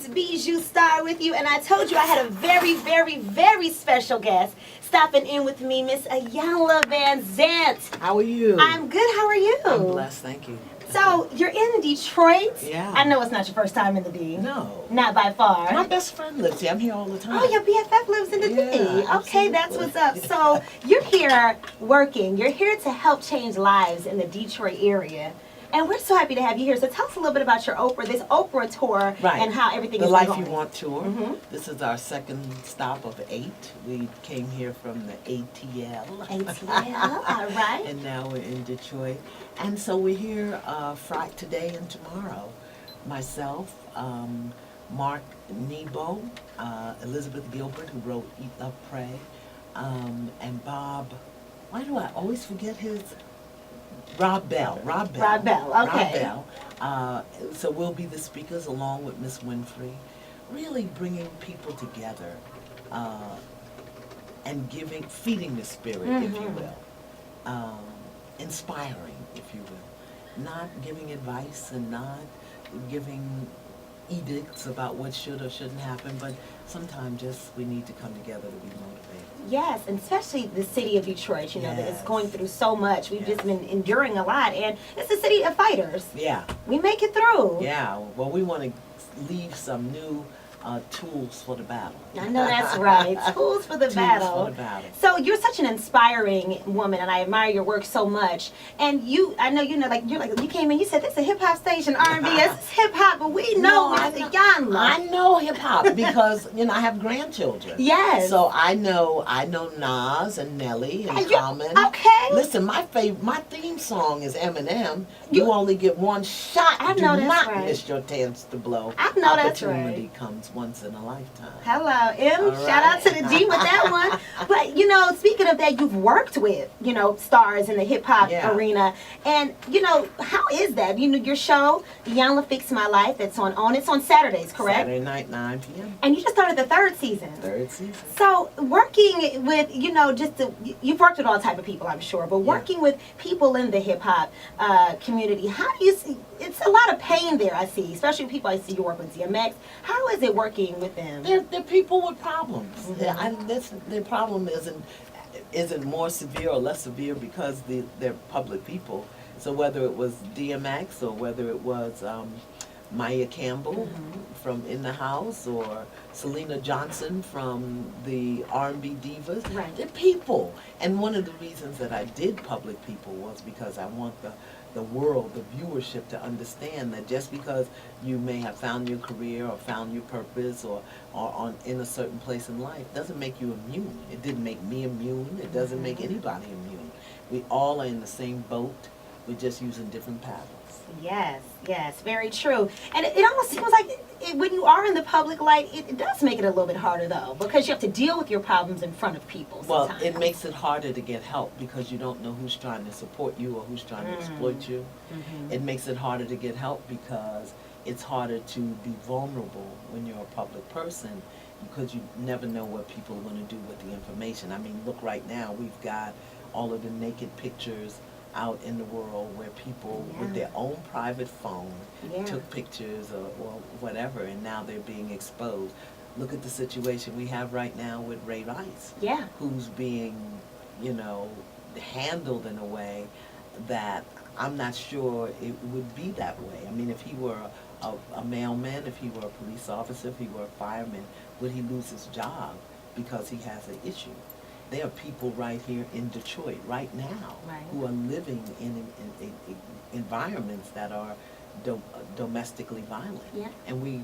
it's Bijou Star with you, and I told you I had a very, very, very special guest stopping in with me, Miss Iyanla Vanzant. How are you? I'm good. How are you? I'm blessed, thank you. So, you're in Detroit? Yeah. I know it's not your first time in the D. No. Not by far. My best friend lives here. I'm here all the time. Oh, your BFF lives in the D. Yeah, Okay, that's what's up. So, you're here working. You're here to help change lives in the Detroit area. And we're so happy to have you here. So tell us a little bit about your Oprah, this Oprah tour, Right. and how everything the is Life going. You Want tour. Mm-hmm. This is our second stop of 8. We came here from the ATL. ATL, all right. And now we're in Detroit. And so we're here Friday, today and tomorrow. Myself, Mark Nebo, Elizabeth Gilbert, who wrote Eat, Love, Pray, and Bob, why do I always forget his? Rob Bell. Rob Bell, okay. Rob Bell. So we'll be the speakers along with Miss Winfrey, really bringing people together and feeding the spirit, if you will, inspiring, if you will, not giving advice and not giving edicts about what should or shouldn't happen, but sometimes just we need to come together to be motivated. Yes, and especially the city of Detroit, you know, that is Yes. going through so much. We've just been enduring a lot, and it's a city of fighters. Yeah. We make it through. Yeah, well, we want to leave some new tools for the battle. I know that's right. Tools for the battle. For the battle. So you're such an inspiring woman, and I admire your work so much. And I know you came in. You said this is a hip hop station, R&B. It's hip hop, but we know it's Iyanla. I know hip hop because I have grandchildren. Yes. So I know Nas and Nelly and Common. Okay. Listen, my theme song is Eminem. You only get one shot. I Do know that's not right. miss your chance to blow. I know that's right. Opportunity comes once in a lifetime. Hello, M. All Shout out to right. the G with that one. But, speaking of that, you've worked with, stars in the hip-hop arena. And, how is that? Your show, Iyanla Fix My Life, it's on Saturdays, correct? Saturday night, 9 p.m. And you just started the third season. Third season. So, working with, you've worked with all type of people, I'm sure, but working with people in the hip-hop community, how do you see, it's a lot of pain there, I see, especially people I see you work with DMX. How is it working with them? They're people with problems. Their problem isn't more severe or less severe because they're public people. So whether it was DMX or whether it was Maya Campbell from In the House or Selena Johnson from the R&B Divas, right. They're people. And one of the reasons that I did public people was because I want the world, the viewership to understand that just because you may have found your career or found your purpose or in a certain place in life doesn't make you immune. It didn't make me immune. It doesn't make anybody immune. We all are in the same boat. We're just using different paddles. Yes, very true. And it almost seems like when you are in the public light, it does make it a little bit harder, though, because you have to deal with your problems in front of people sometimes. Well, it makes it harder to get help because you don't know who's trying to support you or who's trying to exploit you. It makes it harder to get help because it's harder to be vulnerable when you're a public person because you never know what people are going to do with the information. I mean, look right now, we've got all of the naked pictures out in the world where people with their own private phone took pictures or whatever, and now they're being exposed. Look at the situation we have right now with Ray Rice, who's being, handled in a way that I'm not sure it would be that way. I mean, if he were a mailman, if he were a police officer, if he were a fireman, would he lose his job because he has an issue? There are people right here in Detroit right now who are living in environments that are domestically violent. And we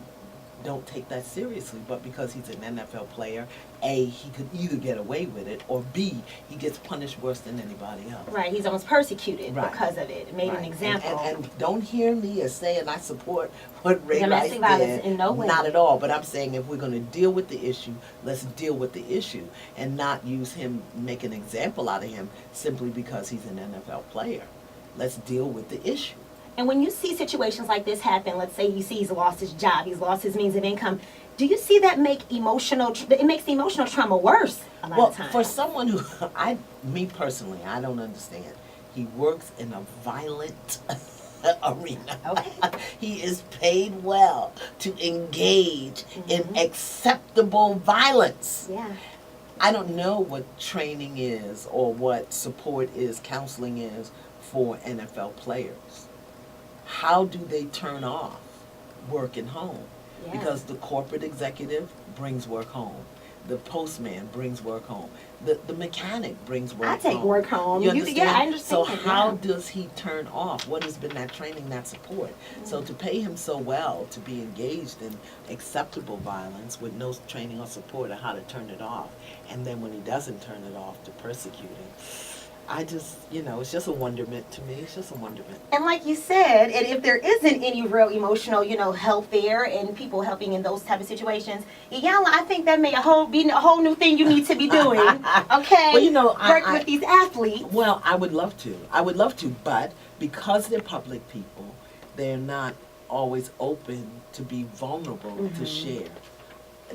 don't take that seriously, but because he's an NFL player, A, he could either get away with it, or B, he gets punished worse than anybody else. Right, he's almost persecuted because of it. It made an example. And don't hear me as saying I support what Ray Rice did. Violence in no way. Not at all, but I'm saying if we're going to deal with the issue, let's deal with the issue and not use him, make an example out of him simply because he's an NFL player. Let's deal with the issue. And when you see situations like this happen, let's say you see he's lost his job, he's lost his means of income, do you see that it makes the emotional trauma worse a lot of times? For someone who, me personally, I don't understand. He works in a violent arena. Okay. He is paid well to engage in acceptable violence. Yeah. I don't know what training is or what support is, counseling is for NFL players. How do they turn off work and home? Yeah. Because the corporate executive brings work home. The postman brings work home. The mechanic brings work home. I take work home. You understand? Yeah, I understand. So how does he turn off? What has been that training, that support? So to pay him so well to be engaged in acceptable violence with no training or support on how to turn it off, and then when he doesn't turn it off, to persecute him. I just, it's just a wonderment to me. It's just a wonderment. And like you said, and if there isn't any real emotional, help there and people helping in those type of situations, Iyanla, I think that may be a whole new thing you need to be doing. Okay? Well, work with these athletes. Well, I would love to. I would love to, but because they're public people, they're not always open to be vulnerable to share.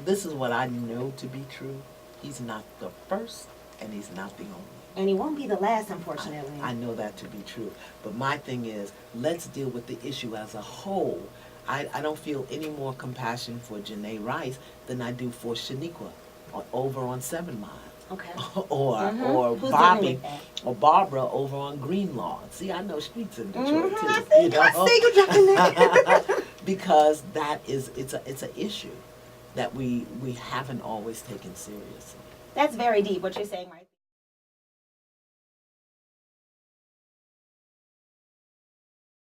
This is what I know to be true. He's not the first, and he's not the only. And he won't be the last, unfortunately. I know that to be true. But my thing is, let's deal with the issue as a whole. I don't feel any more compassion for Janae Rice than I do for Shaniqua over on 7 Mile. Okay. or Who's Bobby dealing with that? or Barbara over on Greenlawn. See, I know streets in Detroit too. I see you jumping there. Because it's an issue that we haven't always taken seriously. That's very deep what you're saying right there.